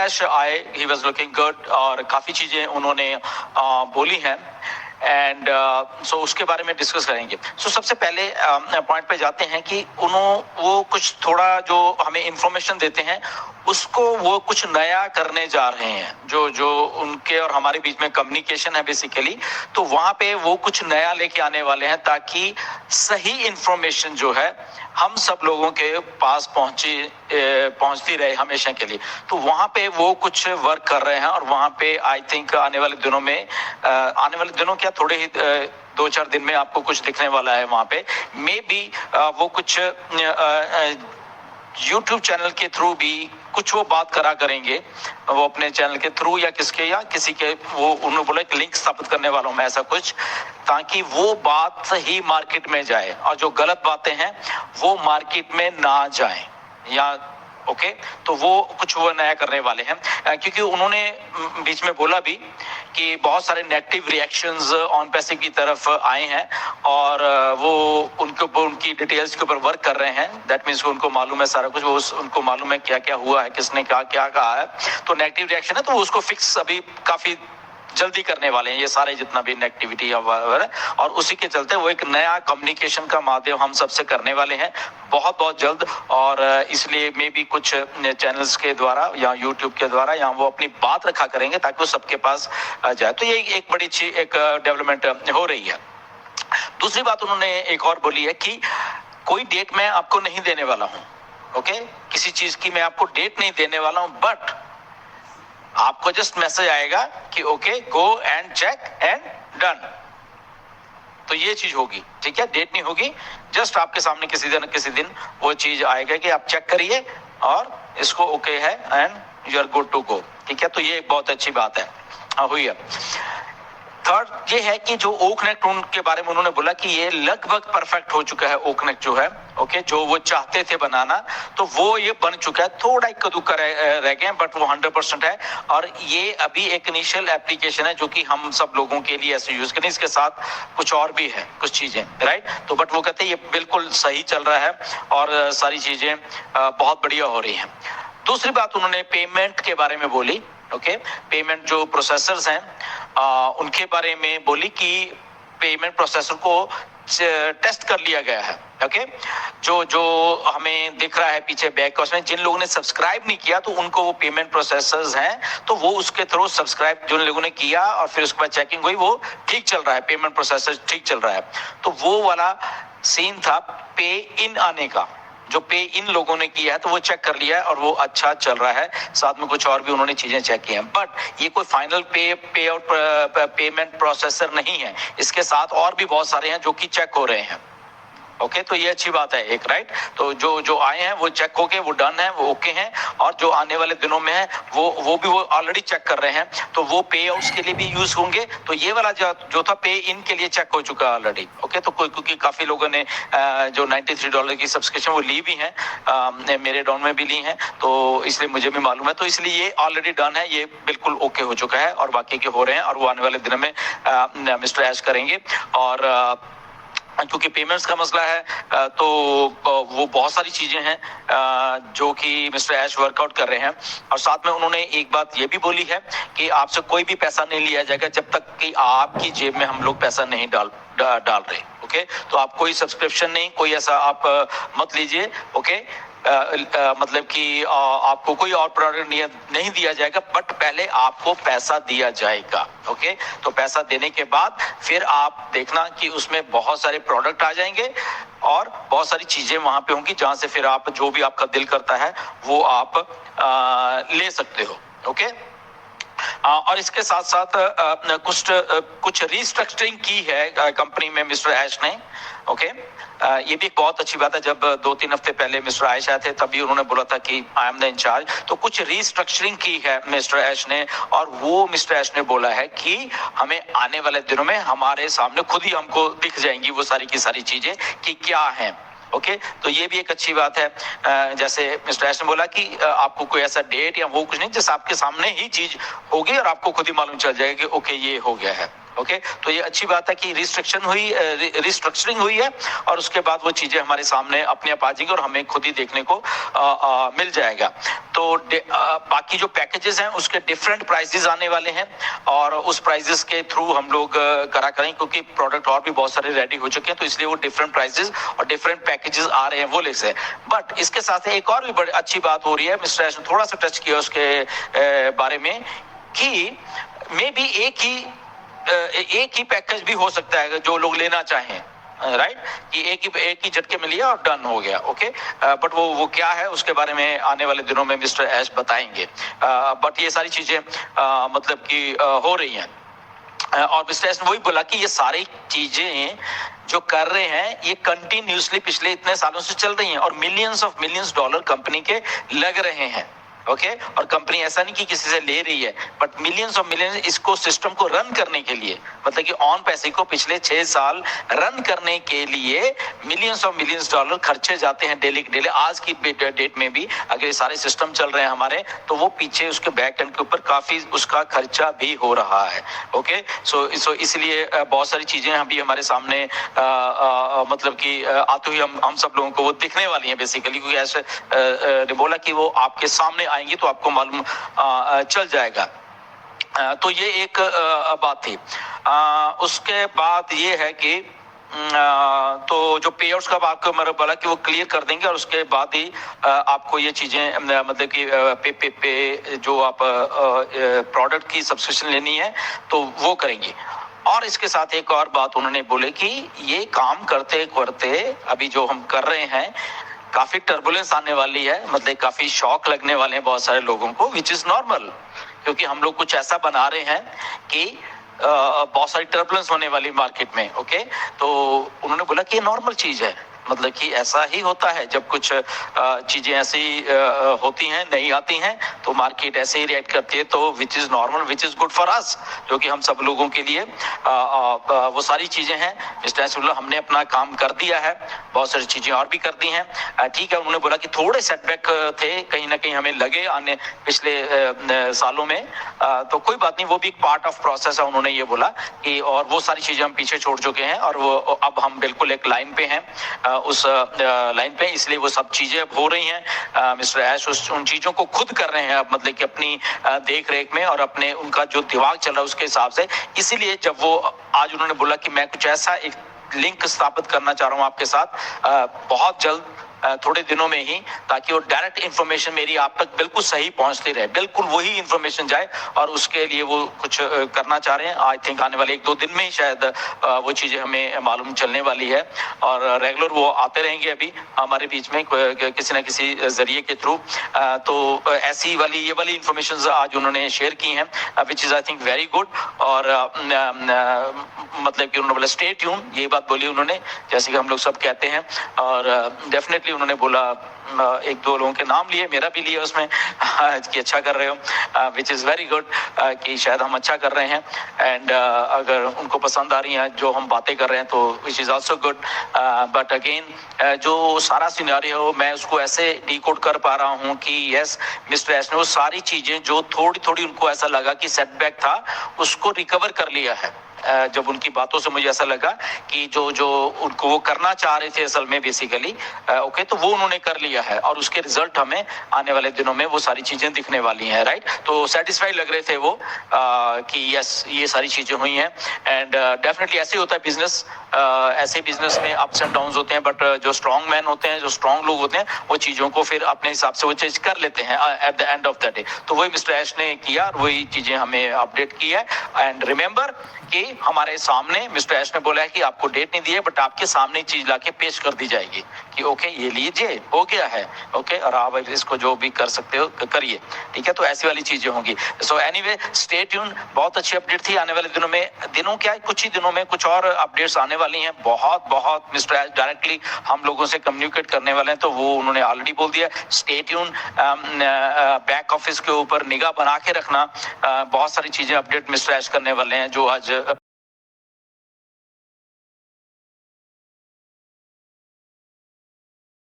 ऐश आए, he was looking good और काफ़ी चीज़ें उन्होंने बोली हैं एंड सो उसके बारे में डिस्कस करेंगे। सो सबसे पहले पॉइंट पे जाते हैं कि वो कुछ थोड़ा जो हमें इंफॉर्मेशन देते हैं उसको वो कुछ नया करने जा रहे हैं, जो जो उनके और हमारे बीच में कम्युनिकेशन है बेसिकली, तो वहां पे वो कुछ नया लेके आने वाले हैं ताकि सही इंफॉर्मेशन जो है हम सब लोगों के पास पहुंचती रहे हमेशा के लिए। तो वहां पे वो कुछ वर्क कर रहे हैं और वहां पे आई थिंक आने वाले दिनों में आने वाले दिनों क्या थोड़े ही 2-4 दिन में आपको कुछ दिखने वाला है वहां पे। मे बी वो कुछ YouTube चैनल के थ्रू भी कुछ वो बात करा करेंगे, वो अपने चैनल के थ्रू या किसी के वो उन्होंने बोला एक लिंक स्थापित करने वाला हूं मैं ऐसा कुछ, ताकि वो बात ही मार्केट में जाए और जो गलत बातें हैं वो मार्केट में ना जाए या ओके। तो वो कुछ वो नया करने वाले हैं क्योंकि उन्होंने बीच में बोला भी कि बहुत सारे नेगेटिव रिएक्शंस ऑन पैसे की तरफ आए हैं और वो उनके ऊपर उनकी डिटेल्स के ऊपर वर्क कर रहे हैं। दैट मीन्स उनको मालूम है सारा कुछ, वो उनको मालूम है क्या क्या हुआ है, किसने क्या कहा है। तो नेगेटिव रिएक्शन है तो वो उसको फिक्स अभी काफी जल्दी करने वाले हैं ये सारे जितना भी नेगेटिविटी है, और उसी के चलते वो एक नया कम्युनिकेशन का माध्यम हम सबसे करने वाले हैं बहुत बहुत जल्द। और इसलिए मे भी कुछ चैनल्स के द्वारा या यूट्यूब के द्वारा या वो अपनी बात रखा करेंगे ताकि वो सबके पास जाए। तो ये एक बड़ी अच्छी एक डेवलपमेंट हो रही है। दूसरी बात उन्होंने एक और बोली है कि कोई डेट मैं आपको नहीं देने वाला हूं, ओके, किसी चीज की मैं आपको डेट नहीं देने वाला हूं, बट आपको जस्ट मैसेज आएगा कि okay go and check and done. तो ये चीज होगी, ठीक है, डेट नहीं होगी, जस्ट आपके सामने किसी दिन वो चीज आएगा कि आप चेक करिए और इसको ओके है and you are good to go, ठीक है। तो ये एक बहुत अच्छी बात है हुई है। थर्ड ये है कि जो ओकनेक्ट उनके बारे में उन्होंने बोला कि ये लगभग परफेक्ट हो चुका है ओकनेक्ट जो है, ओके, जो वो चाहते थे बनाना तो वो ये बन चुका है, थोड़ा एक कदूका रह गए बट वो 100% है। और ये अभी एक इनिशियल एप्लीकेशन है जो कि हम सब लोगों के लिए ऐसे यूज करें, इसके साथ कुछ और भी है कुछ चीजें, राइट। तो बट वो कहते हैं ये बिल्कुल सही चल रहा है और सारी चीजें बहुत बढ़िया हो रही हैं। दूसरी बात उन्होंने पेमेंट के बारे में बोली, ओके, पेमेंट जो प्रोसेसर्स हैं उनके बारे में बोली कि पेमेंट प्रोसेसर को टेस्ट कर लिया गया है, ओके। जो हमें दिख रहा है पीछे बैक में जिन लोगों ने सब्सक्राइब नहीं किया तो उनको वो पेमेंट प्रोसेसर्स हैं तो वो उसके थ्रू सब्सक्राइब जिन लोगों ने किया और फिर उसके बाद चेकिंग हुई वो ठीक चल रहा है, पेमेंट प्रोसेसर ठीक चल रहा है। तो वो वाला सीन था पे इन आने का, जो पे इन लोगों ने किया है तो वो चेक कर लिया है और वो अच्छा चल रहा है। साथ में कुछ और भी उन्होंने चीजें चेक की हैं, बट ये कोई फाइनल पे आउट पेमेंट प्रोसेसर नहीं है, इसके साथ और भी बहुत सारे हैं जो कि चेक हो रहे हैं, ओके। तो ये अच्छी बात है एक, राइट। तो जो आए हैं वो चेक होके वो डन है, वो ओके हैं, और जो आने वाले दिनों में है वो भी वो ऑलरेडी चेक कर रहे हैं तो वो पे आउट्स के लिए भी यूज होंगे। तो ये वाला जो था पे इन के लिए चेक हो चुका है ऑलरेडी, ओके। तो क्योंकि काफी लोगों ने जो $93 की सब्सक्रिप्शन वो ली भी है, मेरे डाउन में भी ली है, तो इसलिए मुझे भी मालूम है, तो इसलिए ये ऑलरेडी डन है, ये बिल्कुल ओके हो चुका है और बाकी के हो रहे हैं और वो आने वाले दिनों में मिस्टर ऐश करेंगे। और क्योंकि पेमेंट्स का मसला है तो वो बहुत सारी चीजें हैं जो कि मिस्टर ऐश वर्कआउट कर रहे हैं। और साथ में उन्होंने एक बात ये भी बोली है कि आपसे कोई भी पैसा नहीं लिया जाएगा जब तक कि आपकी जेब में हम लोग पैसा नहीं डाल रहे, ओके। तो आप कोई सब्सक्रिप्शन नहीं, कोई ऐसा आप मत लीजिए, ओके। मतलब कि आपको कोई और प्रोडक्ट नहीं दिया जाएगा, बट पहले आपको पैसा दिया जाएगा, ओके। तो पैसा देने के बाद फिर आप देखना कि उसमें बहुत सारे प्रोडक्ट आ जाएंगे और बहुत सारी चीजें वहां पे होंगी जहां से फिर आप जो भी आपका दिल करता है वो आप ले सकते हो, ओके। और इसके साथ साथ कुछ रिस्ट्रक्चरिंग की है कंपनी में मिस्टर ऐश ने, ओके। ये भी एक बहुत अच्छी बात है। जब 2-3 हफ्ते पहले मिस्टर ऐश आए थे तभी उन्होंने बोला था कि आई एम द इंचार्ज, तो कुछ रिस्ट्रक्चरिंग की है मिस्टर ऐश ने और वो मिस्टर ऐश ने बोला है कि हमें आने वाले दिनों में हमारे सामने खुद ही हमको दिख जाएंगी वो सारी की सारी चीजें कि क्या है, ओके। तो ये भी एक अच्छी बात है। जैसे मिस्टर ऐश ने बोला कि आपको कोई ऐसा डेट या वो कुछ नहीं, जैसे आपके सामने ही चीज होगी और आपको खुद ही मालूम चल जाएगा कि ओके ये हो गया है, ओके, तो ये अच्छी बात है कि रिस्ट्रक्चरिंग हुई है और उसके बाद वो चीजें हमारे सामने अपने आप आ जाएंगी और हमें खुद ही देखने को मिल जाएगा। तो बाकी जो पैकेजेस हैं उसके डिफरेंट प्राइसेस आने वाले हैं और उस प्राइसेस के थ्रू हम लोग करा करें, क्योंकि प्रोडक्ट और भी बहुत सारे रेडी हो चुके हैं, तो इसलिए वो डिफरेंट प्राइसेस और डिफरेंट पैकेजेस आ रहे हैं वो से। बट इसके साथ एक और भी बड़ी अच्छी बात हो रही है, मिस्टर एश ने थोड़ा सा टच किया उसके बारे में कि मे बी एक ही पैकेज भी हो सकता है जो लोग लेना चाहें, राइट, कि एक ही झटके में लिया और डन हो गया। ओके, बट वो क्या है उसके बारे में आने वाले दिनों में मिस्टर एश बताएंगे। बट ये सारी चीजें मतलब कि हो रही हैं और मिस्टर एश ने वही बोला कि ये सारी चीजें जो कर रहे हैं ये कंटिन्यूसली पिछले इतने सालों से चल रही हैं और मिलियंस डॉलर कंपनी के लग रहे हैं। ओके, और कंपनी ऐसा नहीं कि किसी से ले रही है, बट मिलियंस इसको सिस्टम को रन करने के लिए, मतलब कि ऑन पैसे को पिछले 6 साल रन करने के लिए मिलियंस डॉलर खर्चे जाते हैं डेली के डेली। आज की डेट में भी अगर ये सारे सिस्टम चल रहे हैं हमारे, तो वो पीछे उसके बैक एंड के ऊपर काफी उसका खर्चा भी हो रहा है। ओके, सो इसलिए बहुत सारी चीजें अभी हमारे सामने मतलब कि आते हुए हम सब लोगों को वो दिखने वाली हैं बेसिकली, क्योंकि ऐसे बोला कि वो आपके सामने आएंगी तो आपको मालूम चल जाएगा। तो ये एक बात थी। उसके बाद ये है कि तो जो पे आउट्स का आपको मैंने बोला कि वो क्लियर कर देंगे और उसके बाद ही आपको ये चीजें मतलब कि पे जो आप प्रोडक्ट की सब्सक्रिप्शन लेनी है तो वो करेंगे। और इसके साथ एक और बात उन्होंने बोले कि ये काम करते करते अभी जो हम कर रहे हैं काफी टर्बुलेंस आने वाली है, मतलब काफी शॉक लगने वाले हैं बहुत सारे लोगों को, विच इज नॉर्मल, क्योंकि हम लोग कुछ ऐसा बना रहे हैं कि बहुत सारी टर्बुलेंस होने वाली मार्केट में। ओके, तो उन्होंने बोला कि ये नॉर्मल चीज है, मतलब कि ऐसा ही होता है जब कुछ चीजें ऐसी होती हैं, नहीं आती हैं, तो मार्केट ऐसे ही रिएक्ट करती है, तो which is normal, which is good for us, जो कि हम सब लोगों के लिए वो सारी चीजें हैं। मिस्टर एस हमने अपना काम कर दिया है, बहुत सारी चीजें और भी कर दी हैं। ठीक है, उन्होंने बोला कि थोड़े सेटबैक थे कहीं ना कहीं हमें लगे आने पिछले सालों में, तो कोई बात नहीं, वो भी एक पार्ट ऑफ प्रोसेस है, उन्होंने ये बोला कि और वो सारी चीजें हम पीछे छोड़ चुके हैं और वो अब हम बिल्कुल एक लाइन पे हैं, उस लाइन पे, इसलिए वो सब चीजें अब हो रही हैं। मिस्टर ऐश उन चीजों को खुद कर रहे हैं अब, मतलब कि अपनी देख रेख में और अपने उनका जो दिमाग चल रहा है उसके हिसाब से। इसीलिए जब वो आज उन्होंने बोला कि मैं कुछ ऐसा एक लिंक स्थापित करना चाह रहा हूं आपके साथ बहुत जल्द, थोड़े दिनों में ही, ताकि वो डायरेक्ट इंफॉर्मेशन मेरी आप तक बिल्कुल सही पहुंचती रहे, बिल्कुल वही इंफॉर्मेशन जाए, और उसके लिए वो कुछ करना चाह रहे हैं। आई थिंक आने वाले 1-2 दिन में ही शायद वो चीजें हमें मालूम चलने वाली है और रेगुलर वो आते रहेंगे अभी हमारे बीच में किसी ना किसी जरिए के थ्रू। तो ऐसी वाली ये वाली इंफॉर्मेशन आज उन्होंने शेयर की हैं, which is I think very good. और मतलब कि उन्होंने बोला स्टे ट्यून, ये बात बोली उन्होंने, जैसे कि हम लोग सब कहते हैं, और डेफिनेटली उन्होंने बोला 1-2 लोगों के नाम लिए, मेरा भी लिया उसमें कि अच्छा कर रहे हो, विच इज वेरी गुड, कि शायद हम अच्छा कर रहे हैं एंड अगर उनको पसंद आ रही हैं जो हम बातें कर रहे हैं तो which is also good. But again जो सारा सिनेरियो हो मैं उसको ऐसे डिकोड कर पा रहा हूं कि यस मिस्टर एस ने वो सारी चीजें जो थोड़ी थोड़ी उनको ऐसा लगा कि सेटबैक था उसको रिकवर कर लिया है। जब उनकी बातों से मुझे ऐसा लगा कि जो उनको वो करना चाह रहे थे असल में बेसिकली, ओके, तो वो उन्होंने कर लिया है और उसके रिजल्ट हमें आने वाले दिनों में वो सारी चीजें दिखने वाली हैं, राइट। तो सेटिस्फाइड लग रहे थे वो कि यस ये सारी चीजें हुई हैं एंड डेफिनेटली ऐसे ही होता है बिजनेस, ऐसे बिजनेस में अप्स एंड डाउन्स होते हैं, बट जो स्ट्रॉन्ग मैन होते हैं, जो स्ट्रॉन्ग लोग होते हैं, वो चीजों को फिर अपने हिसाब से वो चीज कर लेते हैं at the end of the day. तो वही मिस्टर ऐश ने किया और वही चीजें हमें अपडेट की है। एंड रिमेंबर कि हमारे सामने मिस्टर ऐश ने बोला है कि आपको डेट नहीं दी है, बट आपके सामने चीज लाके पेश कर दी जाएगी कि ओके ये लीजिए, हो गया है, ओके, और आप इसको जो भी कर सकते हो करिए, ठीक है। तो ऐसी वाली चीजें होंगी। सो एनीवे स्टे ट्यून, बहुत अच्छी अपडेट थी। आने वाले दिनों क्या है, कुछ ही दिनों में कुछ और अपडेट्स आने वाली हैं, बहुत मिस्टर ऐश डायरेक्टली हम लोगों से कम्युनिकेट करने वाले हैं, तो वो उन्होंने ऑलरेडी बोल दिया। स्टे ट्यून, बैक ऑफिस के ऊपर निगाह बना के रखना, बहुत सारी चीजें अपडेट मिस्टर ऐश करने वाले हैं जो आज